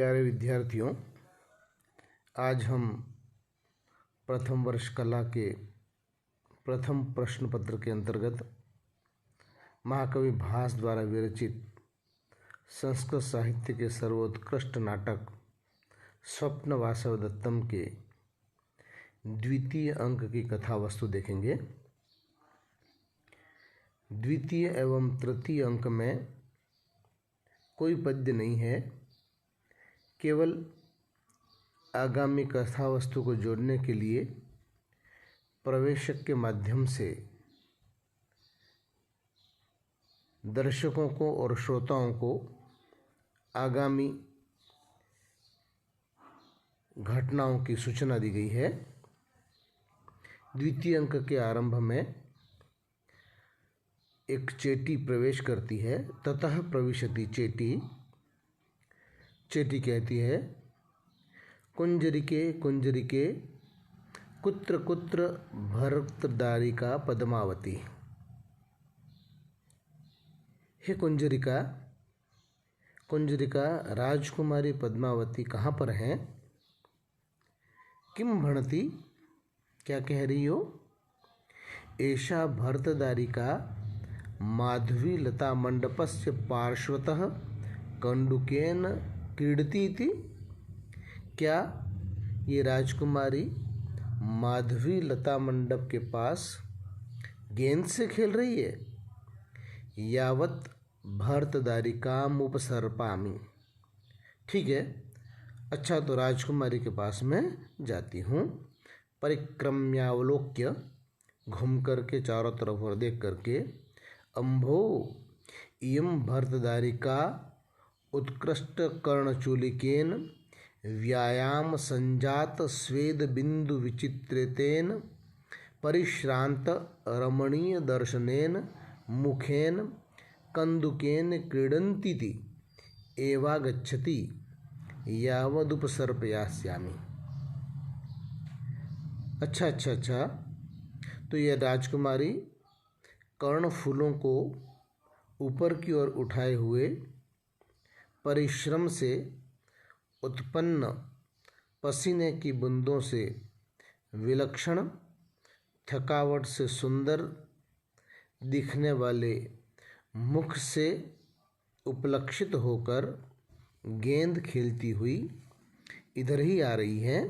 प्यारे विद्यार्थियों, आज हम प्रथम वर्ष कला के प्रथम प्रश्न पत्र के अंतर्गत महाकवि भास द्वारा विरचित संस्कृत साहित्य के सर्वोत्कृष्ट नाटक स्वप्न वासवदत्तम के द्वितीय अंक की कथा वस्तु देखेंगे। द्वितीय एवं तृतीय अंक में कोई पद्य नहीं है, केवल आगामी कथा वस्तु को जोड़ने के लिए प्रवेशक के माध्यम से दर्शकों को और श्रोताओं को आगामी घटनाओं की सूचना दी गई है। द्वितीय अंक के आरंभ में एक चेटी प्रवेश करती है। ततः प्रविशति चेटी। चेटी कहती है, कुंजरिके कुंजरिके कुत्र कुत्र भर्तृदारिका पद्मावती। हे कुंजरिका, कुंजरिका राजकुमारी पद्मावती कहाँ पर हैं? किम भणति, क्या कह रही हो? एषा भर्तृदारिका माधवी लता मंडपस्य पार्श्वतः कंडुकेन क्रीडती थी। क्या ये राजकुमारी माधवी लता मंडप के पास गेंद से खेल रही है? यावत भर्तृदारिकाम उपसर्पामि। ठीक है, अच्छा, तो राजकुमारी के पास मैं जाती हूँ। परिक्रम्यावलोक्य, घूम करके चारों तरफ और देख करके, अम्भो इयं भर्तृदारिका उत्कृष्ट कर्णचूलिकेन व्यायाम संजात स्वेद बिंदु विचित्रितेन परिश्रांत रमणीय दर्शनेन मुखेन कंदुकेन क्रीडन्तीति एवागच्छति यावदुपसर्पयास्यामि। अच्छा, तो यह राजकुमारी कर्णफूलों को ऊपर की ओर उठाए हुए परिश्रम से उत्पन्न पसीने की बूंदों से विलक्षण थकावट से सुंदर दिखने वाले मुख से उपलक्षित होकर गेंद खेलती हुई इधर ही आ रही है।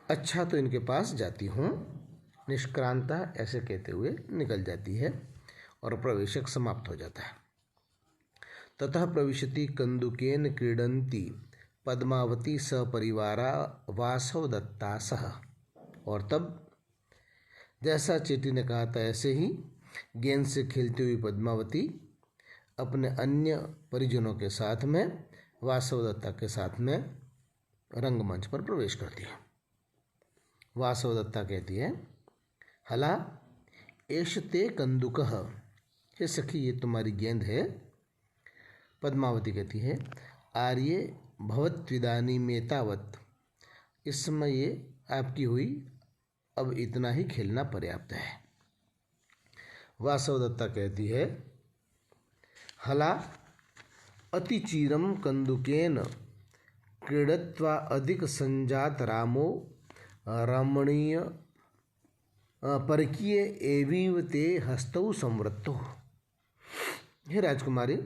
अच्छा, तो इनके पास जाती हूँ। निष्क्रांता ऐसे कहते हुए निकल जाती है और प्रवेशक समाप्त हो जाता है। ततः प्रविशति कंदुकेन क्रीडन्ती पद्मावती सपरिवारा वासवदत्ता सह। और तब जैसा चेटी ने कहा था ऐसे ही गेंद से खेलती हुई पद्मावती अपने अन्य परिजनों के साथ में वासवदत्ता के साथ में रंगमंच पर प्रवेश करती है। वासवदत्ता कहती है, हला एषते कंदुकः। हे सखी, ये तुम्हारी गेंद है। पद्मावती कहती है, आर्ये भवत्विदानीमेतावत्। इस समय ये आपकी हुई, अब इतना ही खेलना पर्याप्त है। वासवदत्ता कहती है, हला अतिचीरम कंदुकेन क्रीडत्वा अधिक संजात रामो रमणीय परकीय एवीव ते हस्तौ संवृत्तो। हे राजकुमारी,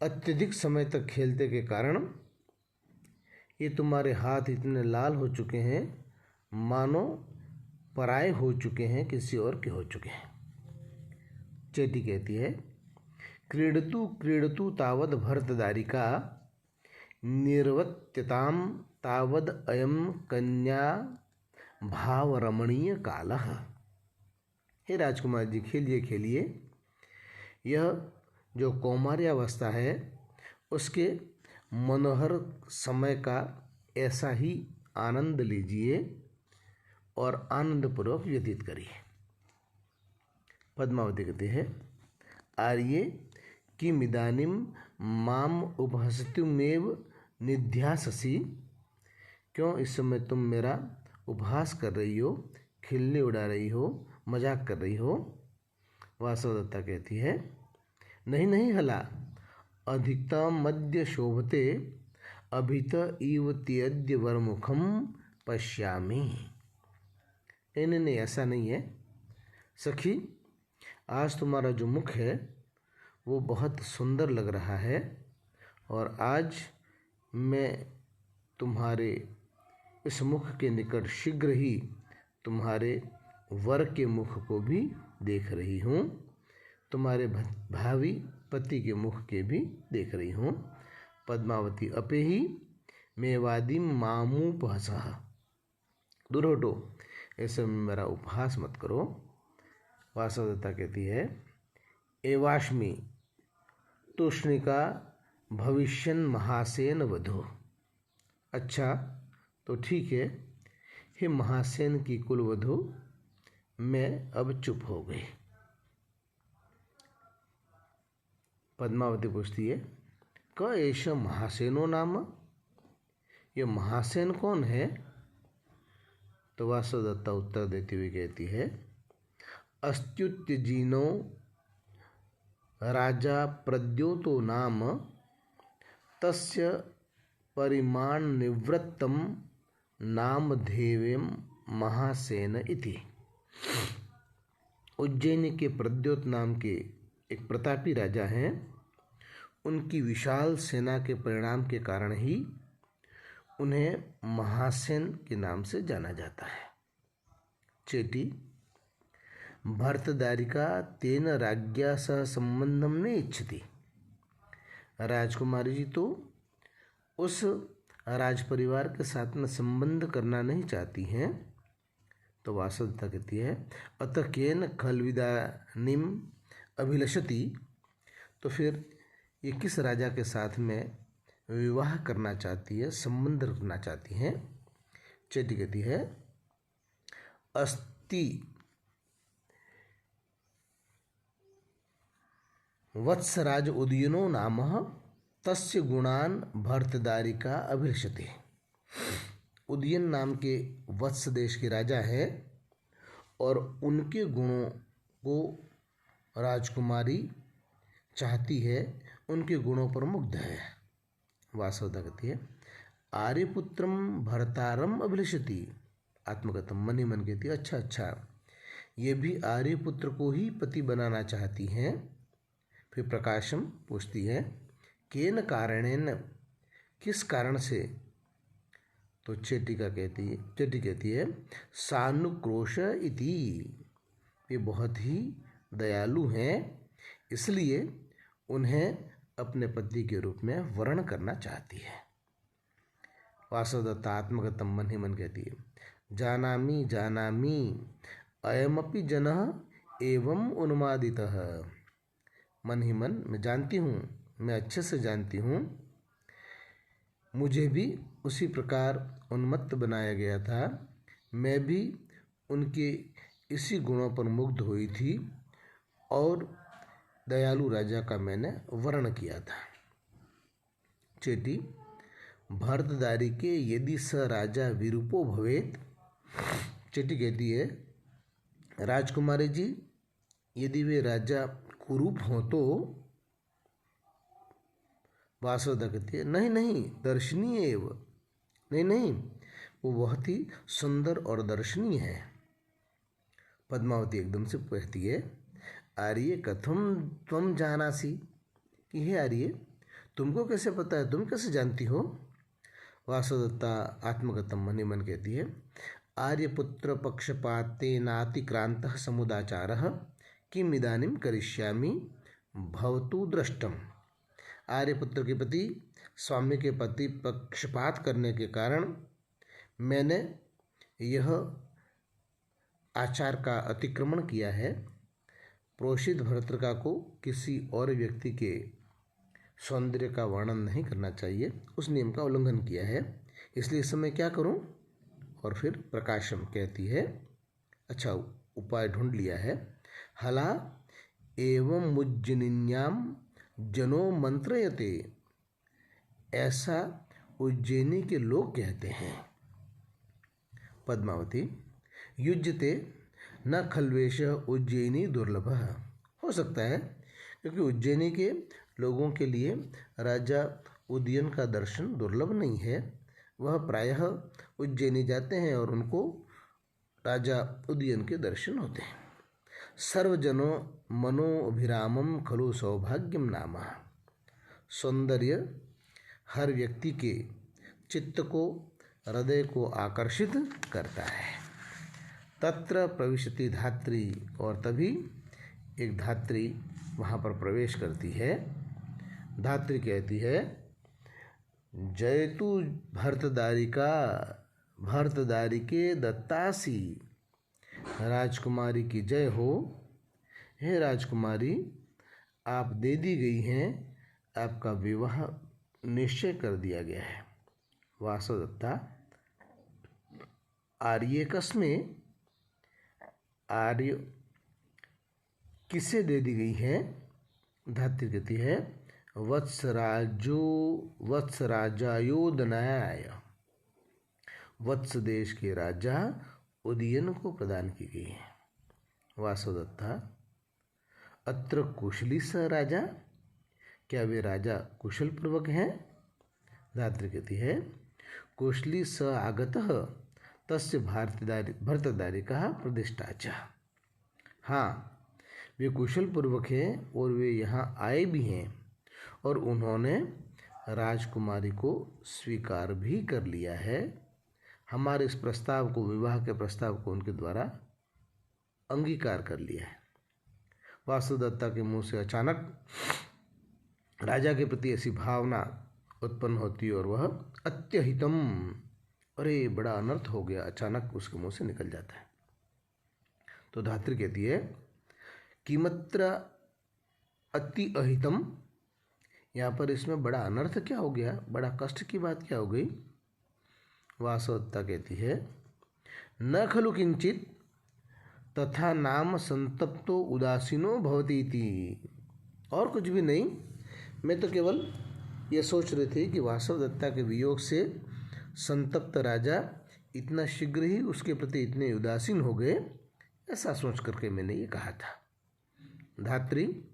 अत्यधिक समय तक खेलते के कारण ये तुम्हारे हाथ इतने लाल हो चुके हैं मानो पराये हो चुके हैं, किसी और के हो चुके हैं। चेटी कहती है, क्रीडतु क्रीडतु तावद भर्तृदारिका निर्वत्यताम तावद अयम कन्या भाव रमणीय कालः। हे राजकुमार जी, खेलिए खेलिए, यह जो कौमार्यावस्था है उसके मनोहर समय का ऐसा ही आनंद लीजिए और आनंदपूर्वक व्यतीत करिए। पद्मावती कहती है, आर्ये किम इदानीम माम उपहसतुमेव निध्याससि। क्यों इस समय तुम मेरा उपहास कर रही हो, खिल्ली उड़ा रही हो, मजाक कर रही हो? वासवदत्ता कहती है, नहीं नहीं हला, अधिकतम मध्य शोभते अभित इव त्यज्य वरमुखम पश्यामि। नहीं नहीं नहीं, ऐसा नहीं है सखी, आज तुम्हारा जो मुख है वो बहुत सुंदर लग रहा है, और आज मैं तुम्हारे इस मुख के निकट शीघ्र ही तुम्हारे वर के मुख को भी देख रही हूँ, तुम्हारे भावी पति के मुख के भी देख रही हूँ। पद्मावती अपे ही मेवादी मामूपहसः, दूर हटो, ऐसे में मेरा उपहास मत करो। वासवदत्ता कहती है एवाश्मी तूष्णिका भविष्यन् महासेन वधू। अच्छा तो ठीक है, हे महासेन की कुलवधू, मैं अब चुप हो गई। पद्मावती पूछती है क एष महासेनो नाम, ये महासेन कौन है? तो वासवदत्ता उत्तर देती हुई कहती है अस्त्युत्यजीनो राजा प्रद्योतो नाम तस्य परिमाण निवृत्तम नामधेयं महासेन इति। उज्जैन के प्रद्योत नाम के एक प्रतापी राजा हैं, उनकी विशाल सेना के परिणाम के कारण ही उन्हें महासेन के नाम से जाना जाता है। चेटी भर्तदारिका तेन राज्ञा सह संबंधम न इच्छति। राजकुमारी जी तो उस राज परिवार के साथ में संबंध करना नहीं चाहती हैं। तो वासवदत्ता कहती है अतः केन खलविदानीम अभिलषति, तो फिर ये किस राजा के साथ में विवाह करना चाहती है, संबंध रखना चाहती हैं? चेटी कहती है अस्ति वत्सराज उदयनो नाम तस्य गुणान भर्तदारिका अभिलषते। उदयन नाम के वत्स देश के राजा है और उनके गुणों को राजकुमारी चाहती है, उनके गुणों पर मुग्ध है। वासवदत्ता कहती है आर्यपुत्रम भरतारम अभिलषति। आत्मगतम, मन ही मन कहती है अच्छा अच्छा, ये भी आर्यपुत्र को ही पति बनाना चाहती हैं। फिर प्रकाशम पूछती है केन कारणेन, किस कारण से? तो चेटी कहती है सानुक्रोश इति, ये बहुत ही दयालु हैं, इसलिए उन्हें अपने पति के रूप में वर्ण करना चाहती है। वासवदत्ता आत्मगतम, मन ही मन कहती है जानामि जानामि अयमपि जनः एवं उन्मादितः। मन ही मन मैं जानती हूँ, मैं अच्छे से जानती हूँ, मुझे भी उसी प्रकार उन्मत्त बनाया गया था, मैं भी उनके इसी गुणों पर मुग्ध हुई थी और दयालु राजा का मैंने वर्ण किया था। चेटी भरतदारी के यदि स राजा विरूपो भवेत। चेटी कहती है राजकुमारी जी, यदि वे राजा कुरूप हों तो? वासवदत्ता कहती है नहीं नहीं दर्शनीय एव, नहीं नहीं वो बहुत ही सुंदर और दर्शनीय है। पद्मावती एकदम से कहती है आर्य कथम त्वम जानासी, कि हे आर्य तुमको कैसे पता है, तुम कैसे जानती हो? वासवदत्ता आत्मगतम, मन ही मन कहती है आर्यपुत्र पक्षपातेनातिक्रांतः समुदाचारः किम इदानीं करिष्यामि भवतु दृष्टम। आर्यपुत्र के प्रति स्वामी के प्रति पक्षपात करने के कारण मैंने यह आचार का अतिक्रमण किया है। प्रोषित भर्तृका को किसी और व्यक्ति के सौंदर्य का वर्णन नहीं करना चाहिए, उस नियम का उल्लंघन किया है, इसलिए इस समय क्या करूं? और फिर प्रकाशम कहती है अच्छा उपाय ढूंढ लिया है। हला एवं उज्जैनिन्याम जनो मंत्रयते, ऐसा उज्जैनी के लोग कहते हैं। पद्मावती युज्यते न खल्वेश उज्जैनी दुर्लभ। हो सकता है क्योंकि उज्जैनी के लोगों के लिए राजा उदयन का दर्शन दुर्लभ नहीं है। वह प्रायः उज्जैनी जाते हैं और उनको राजा उदयन के दर्शन होते हैं। सर्वजनो मनोभिरामम खलु सौभाग्यम नाम। सौंदर्य हर व्यक्ति के चित्त को, हृदय को आकर्षित करता है। तत्र प्रविशति धात्री, और तभी एक धात्री वहाँ पर प्रवेश करती है। धात्री कहती है, जयतु भर्तदारिका भर्तदारिके दत्तासी। राजकुमारी की जय हो। हे राजकुमारी, आप दे दी गई हैं, आपका विवाह निश्चय कर दिया गया है। वासवदत्ता, आर्य कस्मे, आर्य किसे दे दी गई है? धात्री कहती है, वत्सराजायोदनाय, वत्स देश के राजा उदयन को प्रदान की गई है। वासवदत्ता, अत्र कुशली स राजा, क्या वे राजा कुशल पूर्वक हैं? धात्री कहती है, कुशली स आगतः तस्य भर्तदारिका प्रतिष्ठा च। हाँ, वे कुशल पूर्वक हैं और वे यहाँ आए भी हैं और उन्होंने राजकुमारी को स्वीकार भी कर लिया है। हमारे इस प्रस्ताव को, विवाह के प्रस्ताव को उनके द्वारा अंगीकार कर लिया है। वासुदत्ता के मुंह से अचानक राजा के प्रति ऐसी भावना उत्पन्न होती और वह अत्यहितम, अरे बड़ा अनर्थ हो गया, अचानक उसके मुंह से निकल जाता है। तो धात्री कहती है, किमत्र अति अहितम, यहाँ पर इसमें बड़ा अनर्थ क्या हो गया, बड़ा कष्ट की बात क्या हो गई? वासवदत्ता कहती है, न खलु किंचित तथा नाम संतप्तो उदासीनो भवती इति। और कुछ भी नहीं, मैं तो केवल ये सोच रही थी कि वासवदत्ता के वियोग से संतप्त राजा इतना शीघ्र ही उसके प्रति इतने उदासीन हो गए, ऐसा सोच करके मैंने ये कहा था। धात्री,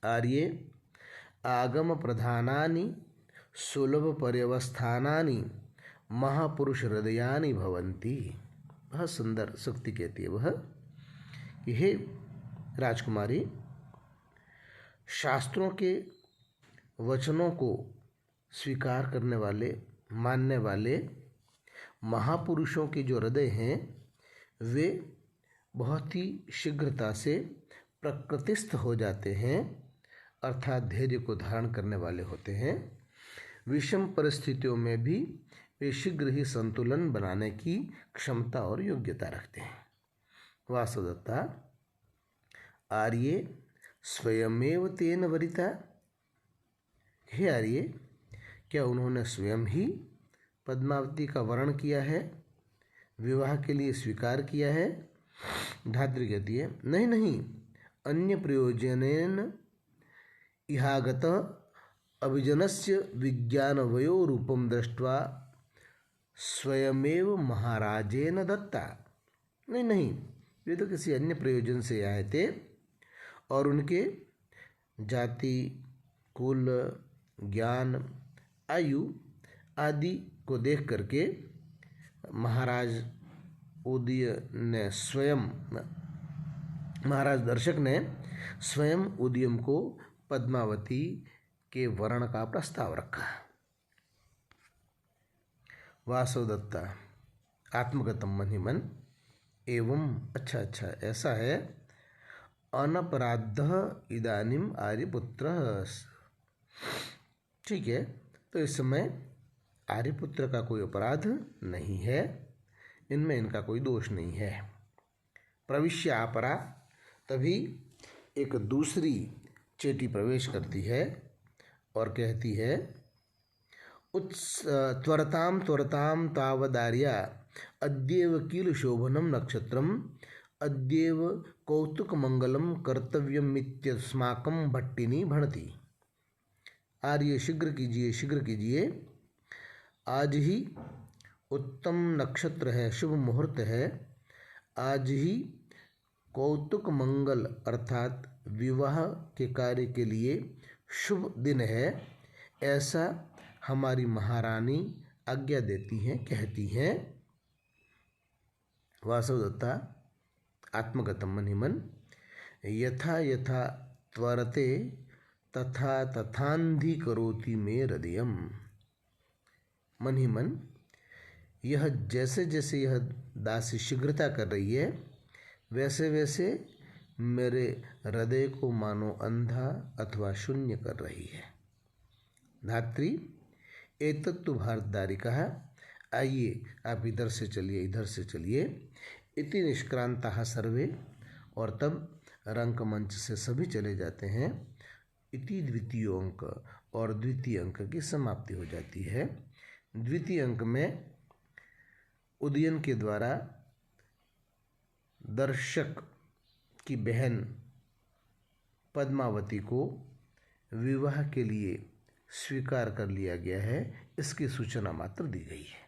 आर्ये आगम प्रधानानि सुलभ पर्यवस्थानानि महापुरुष हृदयानि भवन्ति। वह सुंदर सूक्ति कहती है वह कि हे राजकुमारी, शास्त्रों के वचनों को स्वीकार करने वाले, मानने वाले महापुरुषों के जो हृदय हैं वे बहुत ही शीघ्रता से प्रकृतिस्थ हो जाते हैं, अर्थात धैर्य को धारण करने वाले होते हैं। विषम परिस्थितियों में भी वे शीघ्र ही संतुलन बनाने की क्षमता और योग्यता रखते हैं। वासवदत्ता, आर्ये स्वयमेव तेन वरिता। हे आर्ये, क्या उन्होंने स्वयं ही पद्मावती का वर्ण किया है, विवाह के लिए स्वीकार किया है? धात्री कहती है, नहीं नहीं, अन्य प्रयोजनेन इहागत अभिजनस्य विज्ञानवयो रूपम दृष्ट्वा स्वयमेव महाराजेन दत्ता। नहीं नहीं, वे तो किसी अन्य प्रयोजन से आए थे और उनके जाति, कुल, ज्ञान, आयु आदि को देख करके महाराज उदय ने स्वयं, महाराज दर्शक ने स्वयं उदयम को पद्मावती के वर्ण का प्रस्ताव रखा। वासवदत्ता, आत्मगतम मन ही मन, एवं अच्छा अच्छा ऐसा है, अनपराध इदानीम आर्यपुत्र। ठीक है, तो इस समय आर्यपुत्र का कोई अपराध नहीं है, इनमें इनका कोई दोष नहीं है। प्रविश्य अपरा, तभी एक दूसरी चेटी प्रवेश करती है और कहती है, त्वरताम त्वरताम तावदार्या अद्येव किल शोभनम नक्षत्रम अद्येव कौतुक मंगलम कर्तव्यमित्यस्माकं भट्टिनी भणति। आर्य शीघ्र कीजिए, शीघ्र कीजिए, आज ही उत्तम नक्षत्र है, शुभ मुहूर्त है, आज ही कौतुक मंगल अर्थात विवाह के कार्य के लिए शुभ दिन है, ऐसा हमारी महारानी आज्ञा देती हैं, कहती हैं। वासवदत्ता आत्मगतम मनिमन। यथा यथा त्वरते तथा तथान्धि करोति मे हृदयम। मन ही मन, यह जैसे जैसे यह दासी शीघ्रता कर रही है, वैसे वैसे मेरे हृदय को मानो अंधा अथवा शून्य कर रही है। धात्री एतत्तु भारतदारी कहा, आइए आप इधर से चलिए, इधर से चलिए। इति निष्क्रांता सर्वे, और तब रंगमंच से सभी चले जाते हैं। इति द्वितीय अंक, और द्वितीय अंक की समाप्ति हो जाती है। द्वितीय अंक में उदयन के द्वारा दर्शक की बहन पद्मावती को विवाह के लिए स्वीकार कर लिया गया है, इसकी सूचना मात्र दी गई है।